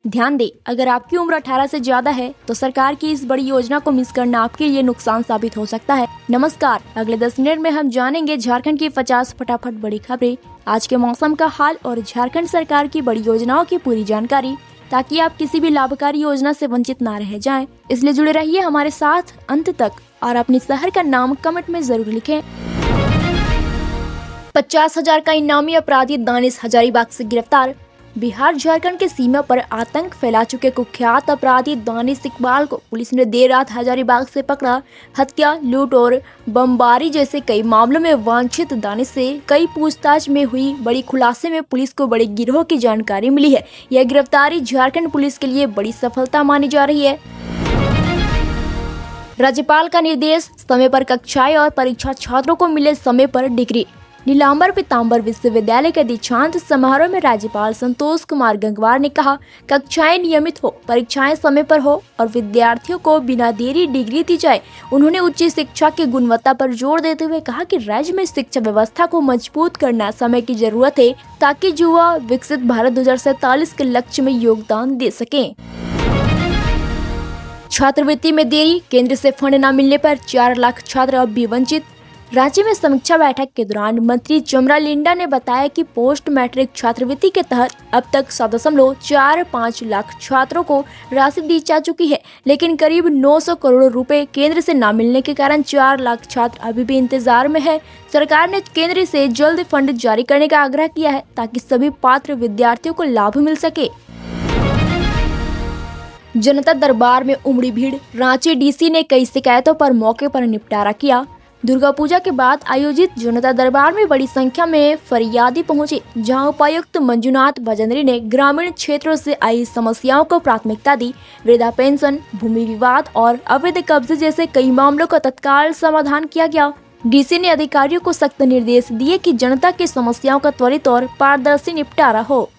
ध्यान दें, अगर आपकी उम्र 18 से ज्यादा है तो सरकार की इस बड़ी योजना को मिस करना आपके लिए नुकसान साबित हो सकता है। नमस्कार, अगले 10 मिनट में हम जानेंगे झारखंड की 50 फटाफट बड़ी खबरें, आज के मौसम का हाल और झारखंड सरकार की बड़ी योजनाओं की पूरी जानकारी, ताकि आप किसी भी लाभकारी योजना से वंचित ना रह जाएं। इसलिए जुड़े रहिए हमारे साथ अंत तक और अपने शहर का नाम कमेंट में जरूर लिखें। 50,000 का इनामी अपराधी दानिश हजारीबाग से गिरफ्तार। बिहार झारखंड के सीमा पर आतंक फैला चुके कुख्यात अपराधी दानिश इकबाल को पुलिस ने देर रात हजारीबाग से पकड़ा। हत्या, लूट और बमबारी जैसे कई मामलों में वांछित दानिश से कई पूछताछ में हुई बड़ी खुलासे में पुलिस को बड़े गिरोह की जानकारी मिली है। यह गिरफ्तारी झारखंड पुलिस के लिए बड़ी सफलता मानी जा रही है। राज्यपाल का निर्देश, समय पर कक्षाएं और परीक्षा छात्रों को मिले समय पर डिग्री। नीलांबर पीताम्बर विश्वविद्यालय के दीक्षांत समारोह में राज्यपाल संतोष कुमार गंगवार ने कहा, कक्षाएं नियमित हो, परीक्षाएं समय पर हो और विद्यार्थियों को बिना देरी डिग्री दी जाए। उन्होंने उच्च शिक्षा की गुणवत्ता पर जोर देते हुए कहा कि राज्य में शिक्षा व्यवस्था को मजबूत करना समय की जरूरत है, ताकि युवा विकसित भारत 2047 के लक्ष्य में योगदान दे सकें। छात्रवृत्ति में देरी, केंद्र से फंड न मिलने पर 4 लाख छात्र अब भी वंचित। राज्य में समीक्षा बैठक के दौरान मंत्री चमरा लिंडा ने बताया कि पोस्ट मैट्रिक छात्रवृत्ति के तहत अब तक 7.45 लाख छात्रों को राशि दी जा चुकी है, लेकिन करीब 900 करोड़ रुपए केंद्र से न मिलने के कारण 4 लाख छात्र अभी भी इंतजार में है। सरकार ने केंद्र से जल्द फंड जारी करने का आग्रह किया है, ताकि सभी पात्र विद्यार्थियों को लाभ मिल सके। जनता दरबार में उमड़ी भीड़, रांची डीसी ने कई शिकायतों पर मौके पर निपटारा किया। दुर्गा पूजा के बाद आयोजित जनता दरबार में बड़ी संख्या में फरियादी पहुंचे, जहां उपायुक्त मंजुनाथ भजंत्री ने ग्रामीण क्षेत्रों से आई समस्याओं को प्राथमिकता दी। वृद्धा पेंशन, भूमि विवाद और अवैध कब्जे जैसे कई मामलों का तत्काल समाधान किया गया। डीसी ने अधिकारियों को सख्त निर्देश दिए कि जनता की समस्याओं का त्वरित और पारदर्शी निपटारा हो।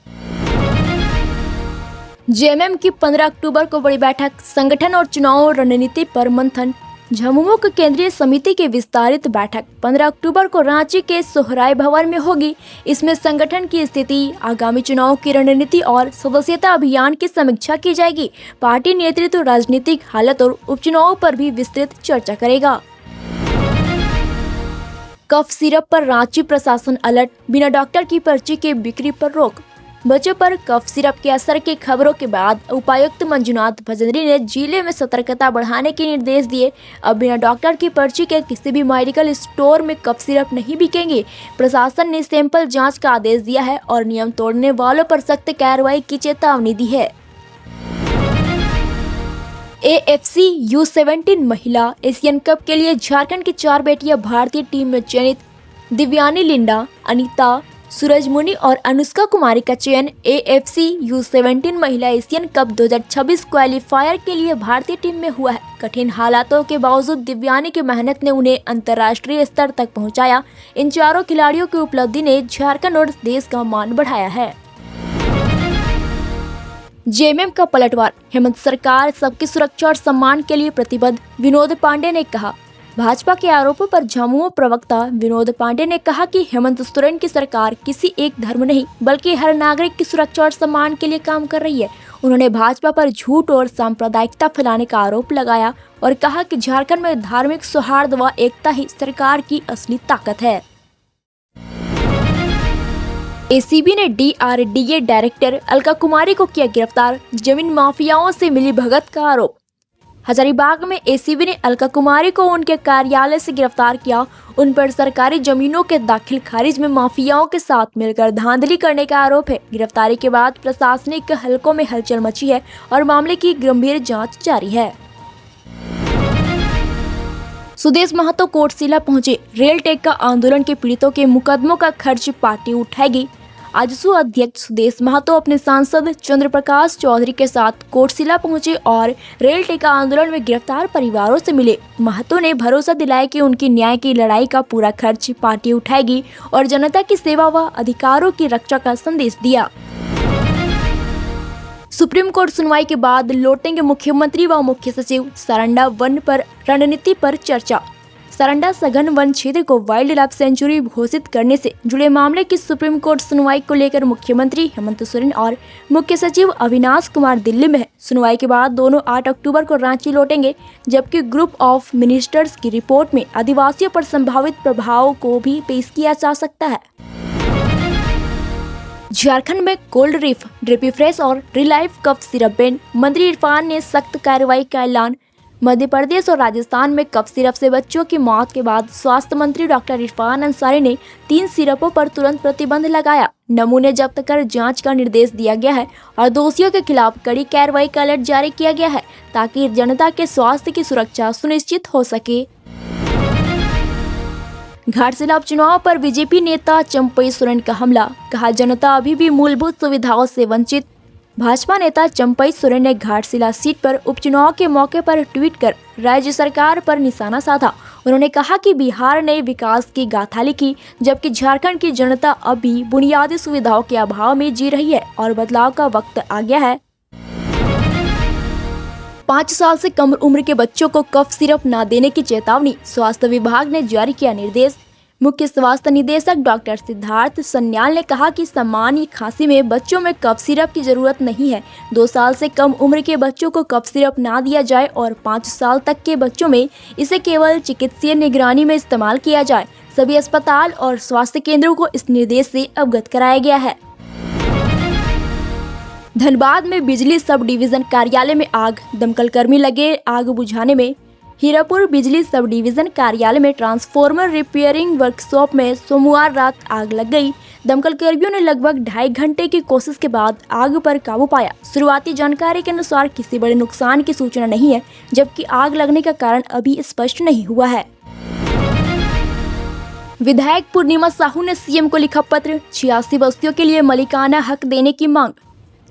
जेएमएम की 15 अक्टूबर को बड़ी बैठक, संगठन और चुनाव रणनीति पर मंथन। झामुमो की केंद्रीय समिति की विस्तारित बैठक 15 अक्टूबर को रांची के सोहराय भवन में होगी। इसमें संगठन की स्थिति, आगामी चुनाव की रणनीति और सदस्यता अभियान की समीक्षा की जाएगी। पार्टी नेतृत्व राजनीतिक हालत और उपचुनाव पर भी विस्तृत चर्चा करेगा। कफ सिरप पर रांची प्रशासन अलर्ट, बिना डॉक्टर की पर्ची के बिक्री पर रोक। बच्चों पर कफ सिरप के असर की खबरों के बाद उपायुक्त मंजुनाथ भजंत्री ने जिले में सतर्कता बढ़ाने के निर्देश दिए। अब बिना डॉक्टर की पर्ची के किसी भी मेडिकल स्टोर में कफ सिरप नहीं बिकेंगे। प्रशासन ने सैंपल जांच का आदेश दिया है और नियम तोड़ने वालों पर सख्त कार्रवाई की चेतावनी दी है। AFC U17 महिला एशियन कप के लिए झारखंड की 4 बेटियां भारतीय टीम में चयनित। दिव्यानी लिंडा, अनीता, सूरजमुनि और अनुष्का कुमारी का चयन AFC U17 महिला एशियन कप 2026 क्वालिफायर के लिए भारतीय टीम में हुआ है। कठिन हालातों के बावजूद दिव्यानी की मेहनत ने उन्हें अंतर्राष्ट्रीय स्तर तक पहुंचाया। इन चारों खिलाड़ियों की उपलब्धि ने झारखंड और देश का मान बढ़ाया है। जेएमएम का पलटवार, हेमंत सरकार सबकी सुरक्षा और सम्मान के लिए प्रतिबद्ध, विनोद पांडे ने कहा। भाजपा के आरोपों पर झामुमो प्रवक्ता विनोद पांडे ने कहा कि हेमंत सोरेन की सरकार किसी एक धर्म नहीं बल्कि हर नागरिक की सुरक्षा और सम्मान के लिए काम कर रही है। उन्होंने भाजपा पर झूठ और सांप्रदायिकता फैलाने का आरोप लगाया और कहा कि झारखंड में धार्मिक सौहार्द व एकता ही सरकार की असली ताकत है। एसीबी ने DRDA डायरेक्टर अलका कुमारी को किया गिरफ्तार, जमीन माफियाओं से मिली भगत का आरोप। हजारीबाग में एसीबी ने अलका कुमारी को उनके कार्यालय से गिरफ्तार किया। उन पर सरकारी जमीनों के दाखिल खारिज में माफियाओं के साथ मिलकर धांधली करने का आरोप है। गिरफ्तारी के बाद प्रशासनिक हलकों में हलचल मची है और मामले की गंभीर जांच जारी है। सुदेश महतो कोटशिला पहुंचे, रेल टेक्का आंदोलन के पीड़ितों के मुकदमों का खर्च पार्टी उठाएगी। आजसू अध्यक्ष सुदेश महतो अपने सांसद चंद्र प्रकाश चौधरी के साथ कोटशिला पहुंचे और रेल टेक्का आंदोलन में गिरफ्तार परिवारों से मिले। महतो ने भरोसा दिलाया कि उनकी न्याय की लड़ाई का पूरा खर्च पार्टी उठाएगी और जनता की सेवा व अधिकारों की रक्षा का संदेश दिया। सुप्रीम कोर्ट सुनवाई के बाद लौटेंगे मुख्यमंत्री व मुख्य सचिव, सारंडा वन पर रणनीति पर चर्चा। सारंडा सघन वन क्षेत्र को वाइल्ड लाइफ सेंचुरी घोषित करने से जुड़े मामले की सुप्रीम कोर्ट सुनवाई को लेकर मुख्यमंत्री हेमंत सोरेन और मुख्य सचिव अविनाश कुमार दिल्ली में है। सुनवाई के बाद दोनों 8 अक्टूबर को रांची लौटेंगे, जबकि ग्रुप ऑफ मिनिस्टर्स की रिपोर्ट में आदिवासियों पर संभावित प्रभाव को भी पेश किया जा सकता है। झारखंड में कोल्ड रिफ, ड्रिपीफ्रेश और रिलाइफ कफ सिरप बैन, मंत्री इरफान ने सख्त कार्रवाई का ऐलान। मध्य प्रदेश और राजस्थान में कफ सिरप से बच्चों की मौत के बाद स्वास्थ्य मंत्री डॉक्टर इरफान अंसारी ने 3 सिरपों पर तुरंत प्रतिबंध लगाया। नमूने जब्त कर जांच का निर्देश दिया गया है और दोषियों के खिलाफ कड़ी कार्रवाई का अलर्ट जारी किया गया है, ताकि जनता के स्वास्थ्य की सुरक्षा सुनिश्चित हो सके। घाटशिला उपचुनाव पर बीजेपी नेता चंपई सोरेन का हमला, कहा जनता अभी भी मूलभूत सुविधाओं से वंचित। भाजपा नेता चंपई सोरेन ने घाटशिला सीट पर उपचुनाव के मौके पर ट्वीट कर राज्य सरकार पर निशाना साधा। उन्होंने कहा कि बिहार ने विकास की गाथा लिखी, जबकि झारखंड की जनता अभी बुनियादी सुविधाओं के अभाव में जी रही है और बदलाव का वक्त आ गया है। 5 साल से कम उम्र के बच्चों को कफ सिरप न देने की चेतावनी, स्वास्थ्य विभाग ने जारी किया निर्देश। मुख्य स्वास्थ्य निदेशक डॉक्टर सिद्धार्थ सन्याल ने कहा कि सामान्य खांसी में बच्चों में कफ सिरप की जरूरत नहीं है। 2 साल से कम उम्र के बच्चों को कफ सिरप ना दिया जाए और 5 साल तक के बच्चों में इसे केवल चिकित्सीय निगरानी में इस्तेमाल किया जाए। सभी अस्पताल और स्वास्थ्य केंद्रों को इस निर्देश से अवगत कराया गया है। धनबाद में बिजली सब डिवीजन कार्यालय में आग, दमकल कर्मी लगे आग बुझाने में। हीरापुर बिजली सब डिवीजन कार्यालय में ट्रांसफार्मर रिपेयरिंग वर्कशॉप में सोमवार रात आग लग गई। दमकल कर्मियों ने लगभग 2.5 घंटे की कोशिश के बाद आग पर काबू पाया। शुरुआती जानकारी के अनुसार किसी बड़े नुकसान की सूचना नहीं है, जबकि आग लगने का कारण अभी स्पष्ट नहीं हुआ है। विधायक पूर्णिमा साहू ने सीएम को लिखा पत्र, 86 बस्तियों के लिए मालिकाना हक देने की मांग।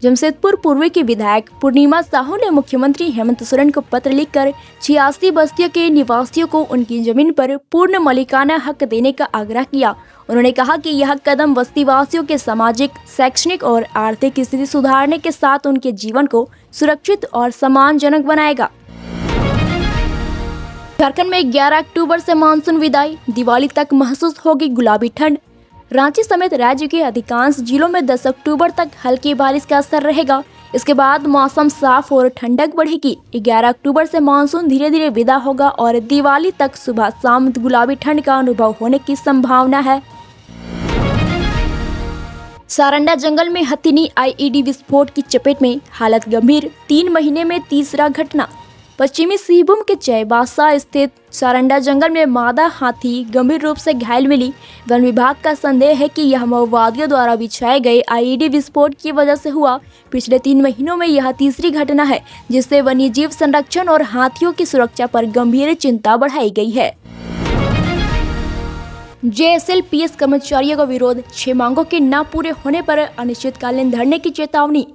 जमशेदपुर पूर्व की विधायक पूर्णिमा साहू ने मुख्यमंत्री हेमंत सोरेन को पत्र लिखकर 86 बस्तियों के निवासियों को उनकी जमीन पर पूर्ण मालिकाना हक देने का आग्रह किया। उन्होंने कहा कि यह कदम बस्तीवासियों के सामाजिक, शैक्षणिक और आर्थिक स्थिति सुधारने के साथ उनके जीवन को सुरक्षित और सम्मानजनक बनाएगा। झारखंड में 11 अक्टूबर से मानसून विदाई, दिवाली तक महसूस होगी गुलाबी ठंड। रांची समेत राज्य के अधिकांश जिलों में 10 अक्टूबर तक हल्की बारिश का असर रहेगा। इसके बाद मौसम साफ और ठंडक बढ़ेगी। 11 अक्टूबर से मानसून धीरे धीरे विदा होगा और दिवाली तक सुबह शाम गुलाबी ठंड का अनुभव होने की संभावना है। सारंडा जंगल में हथिनी आईईडी विस्फोट की चपेट में, हालत गंभीर, 3 महीने में तीसरा घटना। पश्चिमी सिंहभूम के चाईबासा स्थित सारंडा जंगल में मादा हाथी गंभीर रूप से घायल मिली। वन विभाग का संदेह है कि यह माओवादियों द्वारा बिछाए गए आईईडी विस्फोट की वजह से हुआ। पिछले 3 महीनों में यह तीसरी घटना है, जिससे वन्यजीव संरक्षण और हाथियों की सुरक्षा पर गंभीर चिंता बढ़ाई गई है। जेएसएलपीएस कर्मचारियों का विरोध, 6 मांगों के न पूरे होने पर अनिश्चितकालीन धरने की चेतावनी।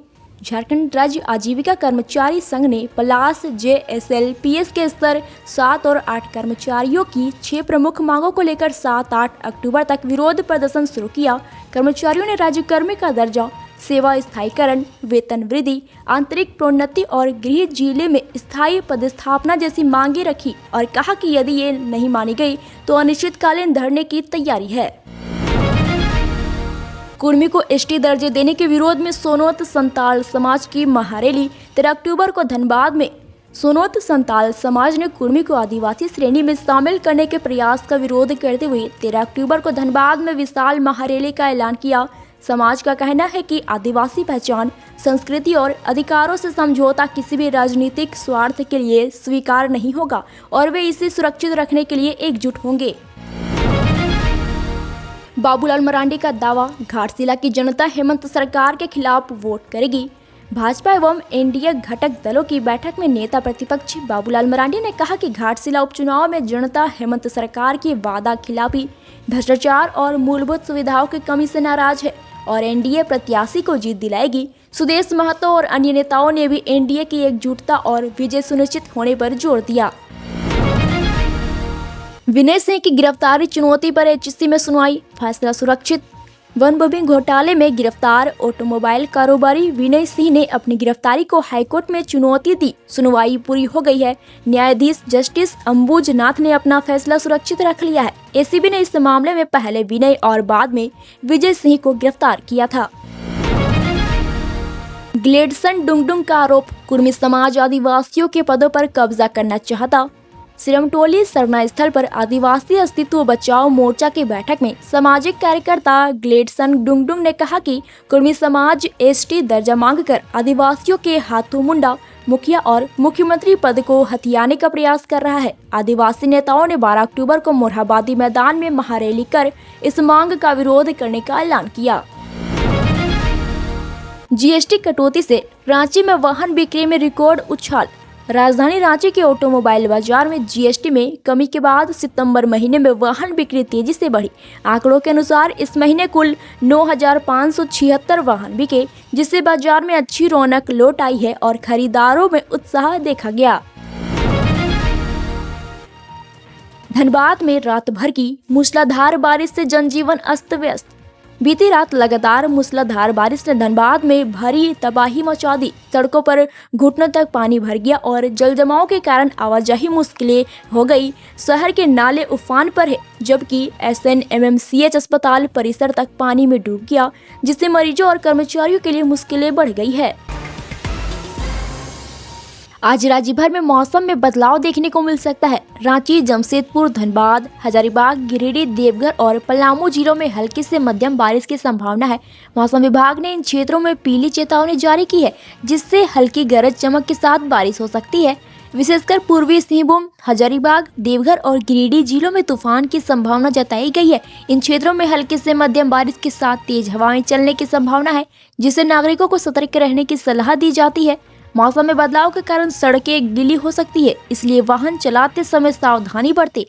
झारखंड राज्य आजीविका कर्मचारी संघ ने पलास जेएसएलपीएस के स्तर 7 और 8 कर्मचारियों की 6 प्रमुख मांगों को लेकर 7-8 अक्टूबर तक विरोध प्रदर्शन शुरू किया। कर्मचारियों ने राज्यकर्मी का दर्जा, सेवा स्थायीकरण, वेतन वृद्धि, आंतरिक प्रोन्नति और गृह जिले में स्थायी पदस्थापना जैसी मांगे रखी और कहा कि यदि ये नहीं मानी गई तो अनिश्चितकालीन धरने की तैयारी है। कुर्मी को एसटी दर्जे देने के विरोध में सोनोत संताल समाज की महारैली। 13 अक्टूबर को धनबाद में सोनोत संताल समाज ने कुर्मी को आदिवासी श्रेणी में शामिल करने के प्रयास का विरोध करते हुए 13 अक्टूबर को धनबाद में विशाल महारैली का ऐलान किया। समाज का कहना है कि आदिवासी पहचान, संस्कृति और अधिकारों से समझौता किसी भी राजनीतिक स्वार्थ के लिए स्वीकार नहीं होगा और वे इसे सुरक्षित रखने के लिए एकजुट होंगे। बाबूलाल मरांडी का दावा, घाटशिला की जनता हेमंत सरकार के खिलाफ वोट करेगी। भाजपा एवं एनडीए घटक दलों की बैठक में नेता प्रतिपक्ष बाबूलाल मरांडी ने कहा कि घाटशिला उपचुनाव में जनता हेमंत सरकार की वादा खिलाफी, भ्रष्टाचार और मूलभूत सुविधाओं की कमी से नाराज है और एनडीए प्रत्याशी को जीत दिलाएगी। सुदेश महतो और अन्य नेताओं ने भी एनडीए की एकजुटता और विजय सुनिश्चित होने पर जोर दिया। विनय सिंह की गिरफ्तारी चुनौती पर एचसी में सुनवाई, फैसला सुरक्षित। वन भूमि घोटाले में गिरफ्तार ऑटोमोबाइल कारोबारी विनय सिंह ने अपनी गिरफ्तारी को हाईकोर्ट में चुनौती दी। सुनवाई पूरी हो गई है। न्यायाधीश जस्टिस अंबुजनाथ ने अपना फैसला सुरक्षित रख लिया है। एसीबी ने इस मामले में पहले विनय और बाद में विजय सिंह को गिरफ्तार किया था। ग्लेडसन डुंगडुंग का आरोप, कुर्मी समाज आदिवासियों के पदों पर कब्जा करना चाहता। सिरमटोली सरना स्थल पर आदिवासी अस्तित्व बचाओ मोर्चा की बैठक में सामाजिक कार्यकर्ता ग्लेडसन डुंगडुंग ने कहा कि कुर्मी समाज एसटी दर्जा मांगकर आदिवासियों के हाथों मुंडा मुखिया और मुख्यमंत्री पद को हथियाने का प्रयास कर रहा है। आदिवासी नेताओं ने 12 अक्टूबर को मोरहाबादी मैदान में महारैली कर इस मांग का विरोध करने का ऐलान किया। जीएसटी कटौती से रांची में वाहन बिक्री में रिकॉर्ड उछाल। राजधानी रांची के ऑटोमोबाइल बाजार में जीएसटी में कमी के बाद सितंबर महीने में वाहन बिक्री तेजी से बढ़ी। आंकड़ों के अनुसार इस महीने कुल 9,576 वाहन बिके, जिससे बाजार में अच्छी रौनक लौट आई है और खरीदारों में उत्साह देखा गया। धनबाद में रात भर की मूसलाधार बारिश से जनजीवन अस्त व्यस्त। बीती रात लगातार मूसलाधार बारिश ने धनबाद में भारी तबाही मचा दी। सड़कों पर घुटनों तक पानी भर गया और जल जमाव के कारण आवाजाही मुश्किलें हो गई। शहर के नाले उफान पर है, जबकि SNMMCH अस्पताल परिसर तक पानी में डूब गया, जिससे मरीजों और कर्मचारियों के लिए मुश्किलें बढ़ गई है। आज राज्य भर में मौसम में बदलाव देखने को मिल सकता है। रांची, जमशेदपुर, धनबाद, हजारीबाग, गिरिडीह, देवघर और पलामू जिलों में हल्की से मध्यम बारिश की संभावना है। मौसम विभाग ने इन क्षेत्रों में पीली चेतावनी जारी की है, जिससे हल्की गरज चमक के साथ बारिश हो सकती है। विशेषकर पूर्वी सिंहभूम, हजारीबाग, देवघर और गिरिडीह जिलों में तूफान की संभावना जताई गई है। इन क्षेत्रों में हल्की से मध्यम बारिश के साथ तेज हवाएं चलने की संभावना है, जिससे नागरिकों को सतर्क रहने की सलाह दी जाती है। मौसम में बदलाव के कारण सड़कें गीली हो सकती है, इसलिए वाहन चलाते समय सावधानी बरतें।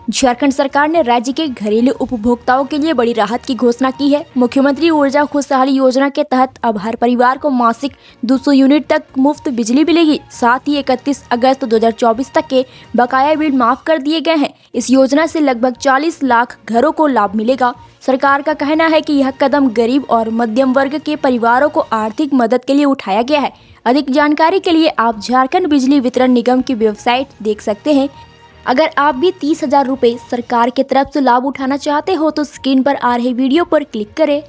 झारखंड सरकार ने राज्य के घरेलू उपभोक्ताओं के लिए बड़ी राहत की घोषणा की है। मुख्यमंत्री ऊर्जा खुशहाली योजना के तहत अब हर परिवार को मासिक 200 यूनिट तक मुफ्त बिजली मिलेगी। साथ ही 31 अगस्त 2024 तक के बकाया बिल माफ कर दिए गए हैं। इस योजना से लगभग 40 लाख घरों को लाभ मिलेगा। सरकार का कहना है कि यह कदम गरीब और मध्यम वर्ग के परिवारों को आर्थिक मदद के लिए उठाया गया है। अधिक जानकारी के लिए आप झारखंड बिजली वितरण निगम की वेबसाइट देख सकते हैं। अगर आप भी 30,000 रुपए सरकार की तरफ से लाभ उठाना चाहते हो तो स्क्रीन पर आ रहे वीडियो पर क्लिक करें।